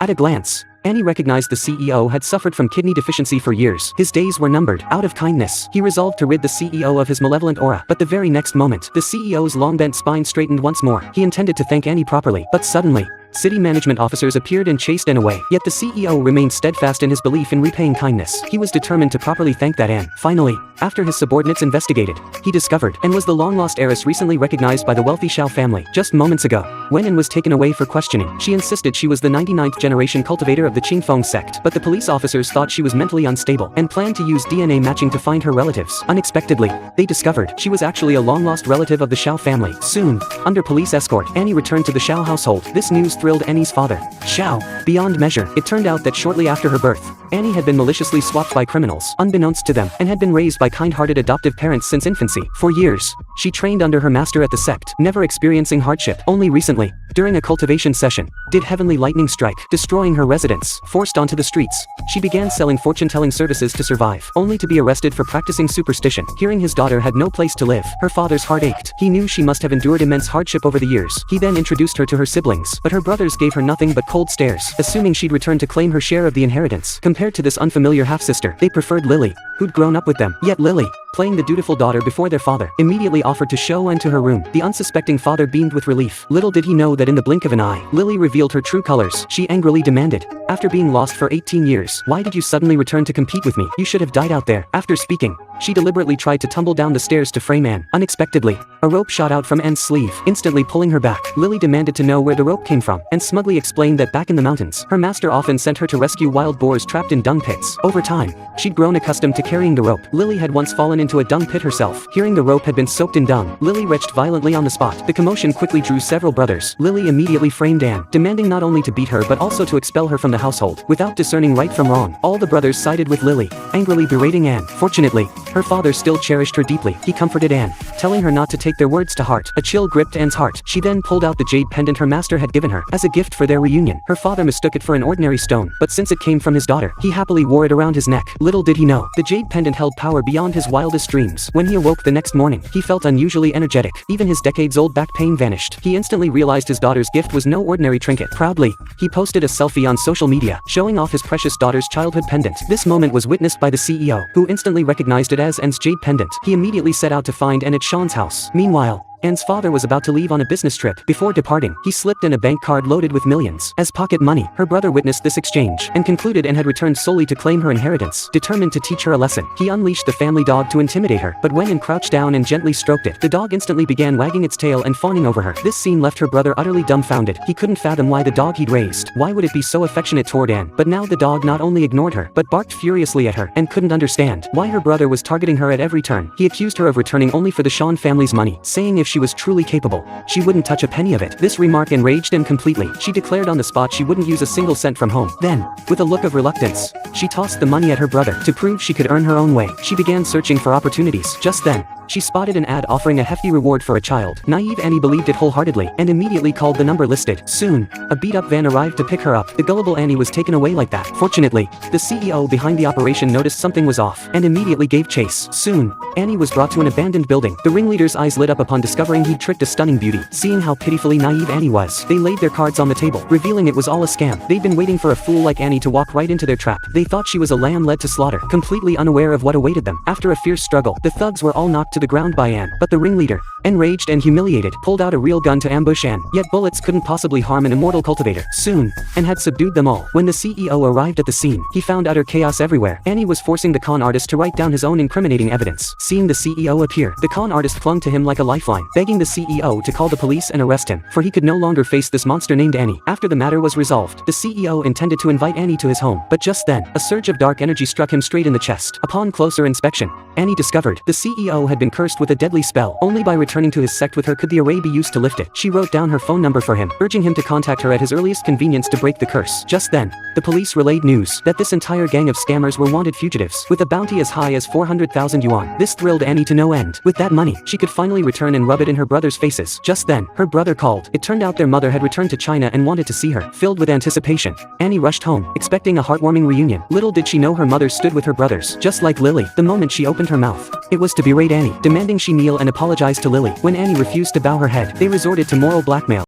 At a glance, Annie recognized the CEO had suffered from kidney deficiency for years. His days were numbered. Out of kindness, he resolved to rid the CEO of his malevolent aura. But the very next moment, the CEO's long-bent spine straightened once more. He intended to thank Annie properly, but suddenly, city management officers appeared and chased Anne away. Yet the CEO remained steadfast in his belief in repaying kindness. He was determined to properly thank that Anne. Finally, after his subordinates investigated, he discovered Anne was the long-lost heiress recently recognized by the wealthy Shao family. Just moments ago, when Anne was taken away for questioning, she insisted she was the 99th generation cultivator of the Qingfeng sect. But the police officers thought she was mentally unstable and planned to use DNA matching to find her relatives. Unexpectedly, they discovered she was actually a long-lost relative of the Shao family. Soon, under police escort, Annie returned to the Shao household. This news thrilled Annie's father, Shao, beyond measure. It turned out that shortly after her birth, Annie had been maliciously swapped by criminals, unbeknownst to them, and had been raised by kind-hearted adoptive parents since infancy. For years, she trained under her master at the sect, never experiencing hardship. Only recently, during a cultivation session, did heavenly lightning strike, destroying her residence. Forced onto the streets, she began selling fortune-telling services to survive, only to be arrested for practicing superstition. Hearing his daughter had no place to live, her father's heart ached. He knew she must have endured immense hardship over the years. He then introduced her to her siblings, but her brothers gave her nothing but cold stares, assuming she'd return to claim her share of the inheritance. Compared to this unfamiliar half-sister, they preferred Lily, who'd grown up with them. Yet Lily, playing the dutiful daughter before their father, immediately offered to show Anne to her room. The unsuspecting father beamed with relief. Little did he know that in the blink of an eye, Lily revealed her true colors. She angrily demanded, "After being lost for 18 years, why did you suddenly return to compete with me? You should have died out there." After speaking, she deliberately tried to tumble down the stairs to frame Anne. Unexpectedly, a rope shot out from Anne's sleeve, instantly pulling her back. Lily demanded to know where the rope came from, and smugly explained that back in the mountains, her master often sent her to rescue wild boars trapped in dung pits. Over time, she'd grown accustomed to carrying the rope. Lily had once fallen into a dung pit herself. Hearing the rope had been soaked in dung, Lily retched violently on the spot. The commotion quickly drew several brothers. Lily immediately framed Anne, demanding not only to beat her but also to expel her from the household. Without discerning right from wrong, all the brothers sided with Lily, angrily berating Anne. Fortunately, her father still cherished her deeply. He comforted Anne, telling her not to take their words to heart. A chill gripped Anne's heart. She then pulled out the jade pendant her master had given her as a gift for their reunion. Her father mistook it for an ordinary stone, but since it came from his daughter, he happily wore it around his neck. Little did he know, the jade pendant held power beyond his wildest dreams. When he awoke the next morning, he felt unusually energetic. Even his decades-old back pain vanished. He instantly realized his daughter's gift was no ordinary trinket. Proudly, he posted a selfie on social media, showing off his precious daughter's childhood pendant. This moment was witnessed by the CEO, who instantly recognized it as Anne's jade pendant. He immediately set out to find Anne at Sean's house. Meanwhile, Anne's father was about to leave on a business trip. Before departing, he slipped in a bank card loaded with millions as pocket money. Her brother witnessed this exchange and concluded Anne had returned solely to claim her inheritance. Determined to teach her a lesson, he unleashed the family dog to intimidate her. But when Anne crouched down and gently stroked it, the dog instantly began wagging its tail and fawning over her. This scene left her brother utterly dumbfounded. He couldn't fathom why the dog he'd raised, why would it be so affectionate toward Anne? But now the dog not only ignored her, but barked furiously at her, and couldn't understand why her brother was targeting her at every turn. He accused her of returning only for the Sean family's money, saying if she was truly capable, she wouldn't touch a penny of it. This remark enraged Anne completely. She declared on the spot she wouldn't use a single cent from home. Then, with a look of reluctance, she tossed the money at her brother. To prove she could earn her own way, she began searching for opportunities. Just then, she spotted an ad offering a hefty reward for a child. Naive Annie believed it wholeheartedly, and immediately called the number listed. Soon, a beat-up van arrived to pick her up. The gullible Annie was taken away like that. Fortunately, the CEO behind the operation noticed something was off, and immediately gave chase. Soon, Annie was brought to an abandoned building. The ringleader's eyes lit up upon discovering he'd tricked a stunning beauty. Seeing how pitifully naive Annie was, they laid their cards on the table, revealing it was all a scam. They'd been waiting for a fool like Annie to walk right into their trap. They thought she was a lamb led to slaughter, completely unaware of what awaited them. After a fierce struggle, the thugs were all knocked to the ground by Anne. But the ringleader, enraged and humiliated, pulled out a real gun to ambush Anne. Yet bullets couldn't possibly harm an immortal cultivator. Soon, Anne had subdued them all. When the CEO arrived at the scene, he found utter chaos everywhere. Annie was forcing the con artist to write down his own incriminating evidence. Seeing the CEO appear, the con artist clung to him like a lifeline, begging the CEO to call the police and arrest him, for he could no longer face this monster named Annie. After the matter was resolved, the CEO intended to invite Annie to his home. But just then, a surge of dark energy struck him straight in the chest. Upon closer inspection, Annie discovered the CEO had been cursed with a deadly spell. Only by returning to his sect with her could the array be used to lift it. She wrote down her phone number for him, urging him to contact her at his earliest convenience to break the curse. Just then, the police relayed news that this entire gang of scammers were wanted fugitives, with a bounty as high as 400,000 yuan. This thrilled Annie to no end. With that money, she could finally return and rub it in her brother's faces. Just then, her brother called. It turned out their mother had returned to China and wanted to see her. Filled with anticipation, Annie rushed home, expecting a heartwarming reunion. Little did she know her mother stood with her brothers. Just like Lily, the moment she opened her mouth, it was to berate Annie, demanding she kneel and apologize to Lily. When Annie refused to bow her head, they resorted to moral blackmail.